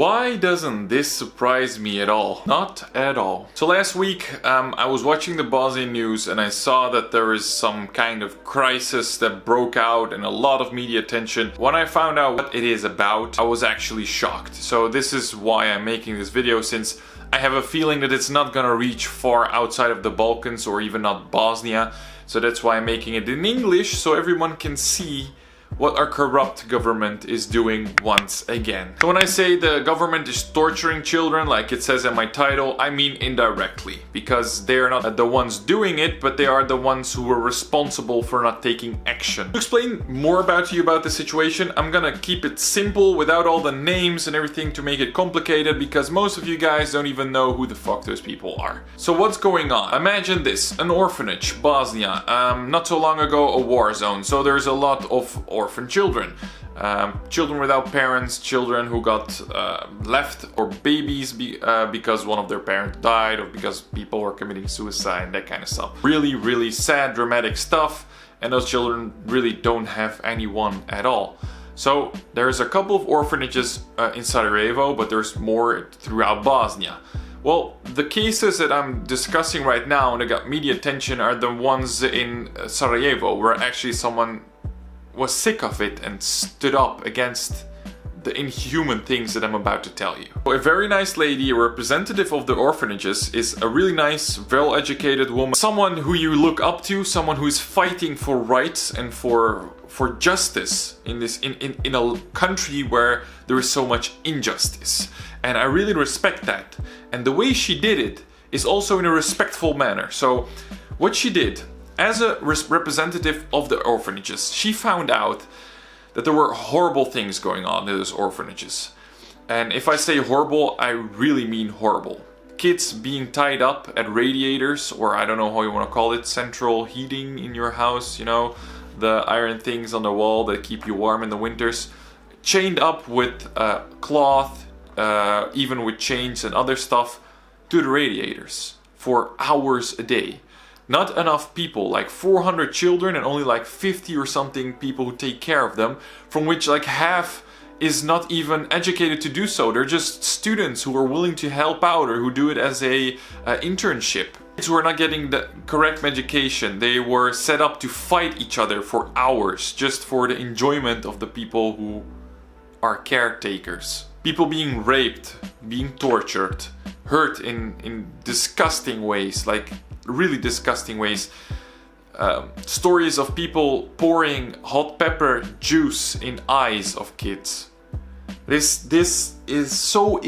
Why doesn't this surprise me at all? Not at all. So last week I was watching the Bosnian news and I saw that there is some kind of crisis that broke out and a lot of media attention. When I found out what it is about, I was actually shocked. So this is why I'm making this video, since I have a feeling that it's not gonna reach far outside of the Balkans or even not Bosnia. So that's why I'm making it in English, so everyone can see what our corrupt government is doing once again. So when I say the government is torturing children, like it says in my title, I mean indirectly, because they are not the ones doing it, but they are the ones who were responsible for not taking action. To explain more to you about the situation, I'm gonna keep it simple without all the names and everything to make it complicated, because most of you guys don't even know who the fuck those people are. So what's going on? Imagine this, an orphanage, Bosnia, not so long ago a war zone, so there's a lot of orphan children. Children without parents, children who got left, or babies because one of their parents died, or because people were committing suicide, that kind of stuff. Really, really sad, dramatic stuff, and those children really don't have anyone at all. So there's a couple of orphanages in Sarajevo, but there's more throughout Bosnia. Well, the cases that I'm discussing right now and that got media attention are the ones in Sarajevo, where actually someone was sick of it and stood up against the inhuman things that I'm about to tell you. A very nice lady, a representative of the orphanages, is a really nice, well-educated woman, someone who you look up to, someone who is fighting for rights and for justice in a country where there is so much injustice. And I really respect that. And the way she did it is also in a respectful manner. So what she did, as a representative of the orphanages, she found out that there were horrible things going on in those orphanages. And if I say horrible, I really mean horrible. Kids being tied up at radiators, or I don't know how you want to call it, central heating in your house, you know, the iron things on the wall that keep you warm in the winters, chained up with cloth, even with chains and other stuff, to the radiators for hours a day. Not enough people, like 400 children and only like 50 or something people who take care of them, from which like half is not even educated to do so. They're just students who are willing to help out or who do it as a internship. Kids who are not getting the correct medication, they were set up to fight each other for hours just for the enjoyment of the people who are caretakers. People being raped, being tortured, hurt in disgusting ways, like really disgusting ways. Stories of people pouring hot pepper juice in eyes of kids. This is so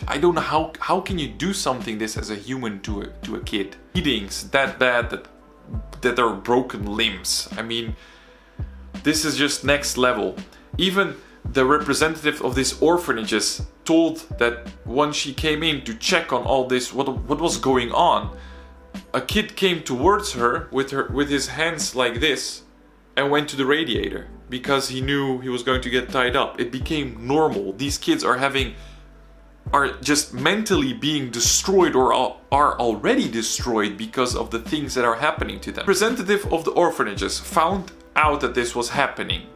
I don't know how can you do something this as a human to a kid. Beatings that bad that are broken limbs. I mean, this is just next level. Even the representative of these orphanages told that when she came in to check on all this, what was going on, a kid came towards her with his hands like this and went to the radiator because he knew he was going to get tied up. It became normal. These kids are just mentally being destroyed, or are already destroyed because of the things that are happening to them. The representative of the orphanages found out that this was happening,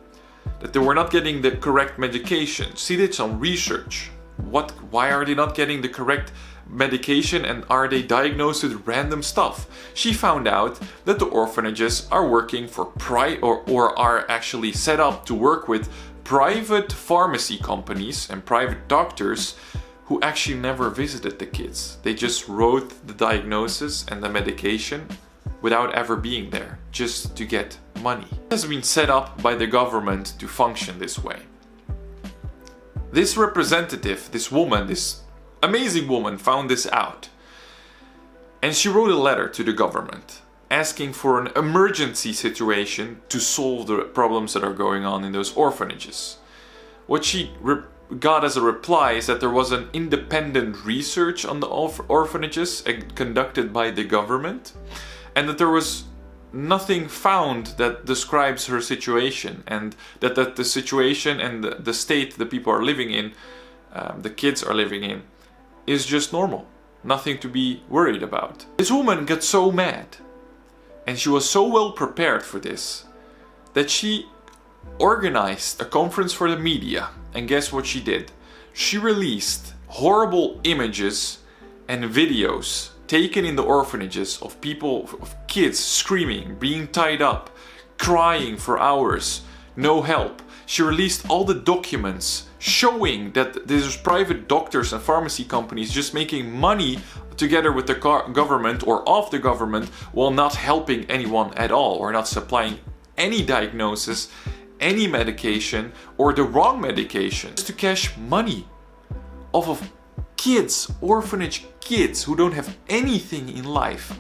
that they were not getting the correct medication. She did some research. Why are they not getting the correct medication, and are they diagnosed with random stuff? She found out that the orphanages are working for or are actually set up to work with private pharmacy companies and private doctors who actually never visited the kids. They just wrote the diagnosis and the medication without ever being there, just to get money. It has been set up by the government to function this way. This representative, this woman, this amazing woman, found this out. And she wrote a letter to the government asking for an emergency situation to solve the problems that are going on in those orphanages. What she got as a reply is that there was an independent research on the orphanages conducted by the government, and that there was nothing found that describes her situation, and that the situation and the state the people are living in, the kids are living in, is just normal. Nothing to be worried about. This woman got so mad, and she was so well prepared for this, that she organized a conference for the media. And guess what she did? She released horrible images and videos taken in the orphanages of people, of kids screaming, being tied up, crying for hours, no help. She released all the documents showing that there's private doctors and pharmacy companies just making money together with the government or of the government while not helping anyone at all, or not supplying any diagnosis, any medication, or the wrong medication, just to cash money off of kids, orphanage kids who don't have anything in life.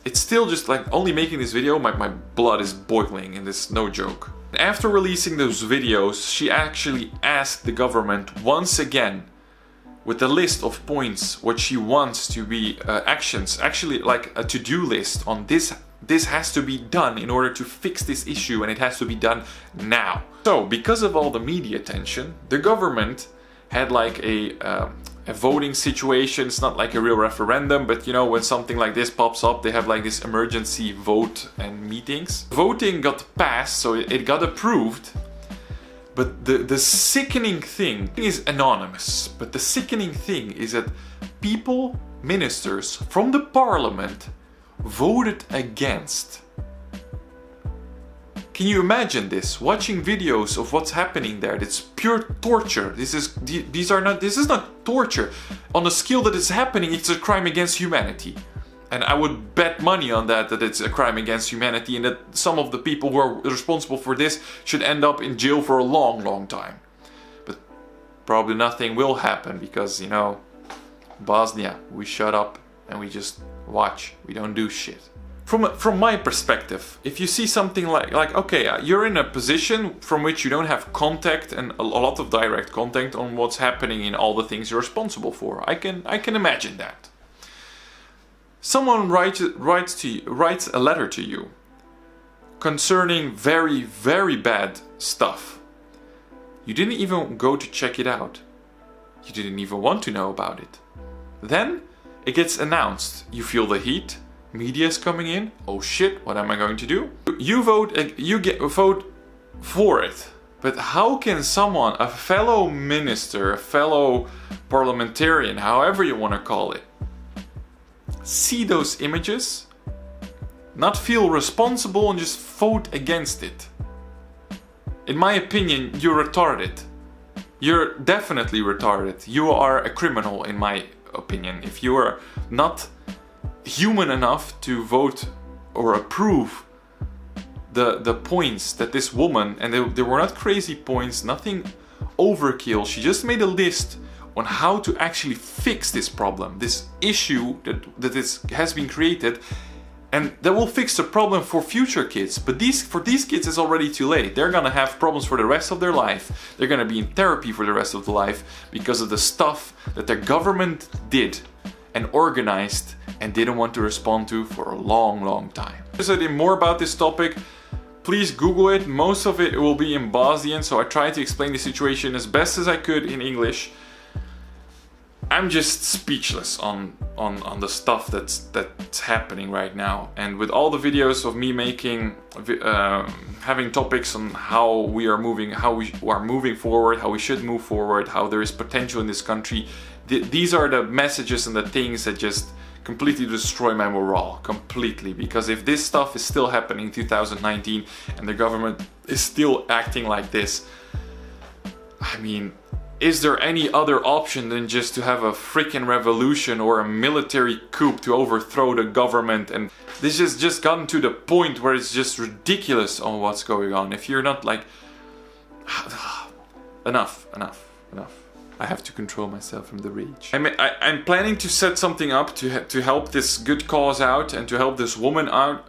It's still just like, only making this video, my blood is boiling, and this is no joke. After releasing those videos, she actually asked the government once again, with a list of points, what she wants to be actions, actually like a to-do list on this. This has to be done in order to fix this issue, and it has to be done now. So, because of all the media attention, the government had like a voting situation. It's not like a real referendum, but you know, when something like this pops up, they have like this emergency vote and meetings. Voting got passed, so it got approved. But the sickening thing is anonymous, but the sickening thing is that people, ministers from the parliament, voted against. Can you imagine this? Watching videos of what's happening there, it's pure torture. This is not torture. On the scale that it's happening, it's a crime against humanity. And I would bet money on that it's a crime against humanity, and that some of the people who are responsible for this should end up in jail for a long, long time. But probably nothing will happen because, you know, Bosnia, we shut up and we just watch. We don't do shit. From my perspective, if you see something like okay, you're in a position from which you don't have contact and a lot of direct contact on what's happening in all the things you're responsible for. I can imagine that. Someone writes a letter to you concerning very, very bad stuff. You didn't even go to check it out. You didn't even want to know about it. Then it gets announced. You feel the heat. Media is coming in. Oh shit, what am I going to do? You vote for it. But how can someone, a fellow minister, a fellow parliamentarian, however you want to call it, see those images, not feel responsible and just vote against it? In my opinion, you're retarded. You're definitely retarded. You are a criminal, in my opinion. If you are not human enough to vote or approve the points that this woman, and they were not crazy points, nothing overkill, she just made a list on how to actually fix this problem, this issue that has been created, and that will fix the problem for future kids. But for these kids it's already too late. They're gonna have problems for the rest of their life. They're gonna be in therapy for the rest of their life because of the stuff that the government did and organized and didn't want to respond to for a long, long time. If you're interested in more about this topic, please Google it. Most of it will be in Bosnian, so I tried to explain the situation as best as I could in English. I'm just speechless on the stuff that's happening right now, and with all the videos of me making, having topics on how we are moving forward, how we should move forward, how there is potential in this country. These are the messages and the things that just completely destroy my morale, completely. Because if this stuff is still happening in 2019 and the government is still acting like this, I mean, is there any other option than just to have a freaking revolution or a military coup to overthrow the government? And this has just gotten to the point where it's just ridiculous on what's going on. If you're not like, enough. I have to control myself from the rage. I'm planning to set something up to help this good cause out and to help this woman out.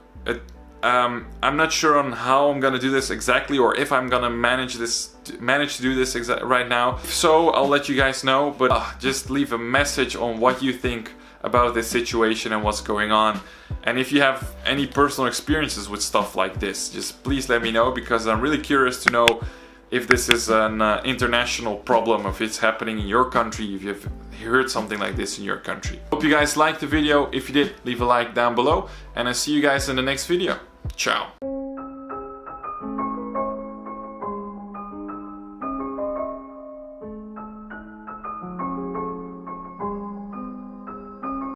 I'm not sure on how I'm gonna do this exactly, or if I'm gonna manage to do this right now. If so, I'll let you guys know, but just leave a message on what you think about this situation and what's going on. And if you have any personal experiences with stuff like this, just please let me know, because I'm really curious to know if this is an international problem, if it's happening in your country, if you've heard something like this in your country. Hope you guys liked the video. If you did, leave a like down below, and I'll see you guys in the next video. Ciao.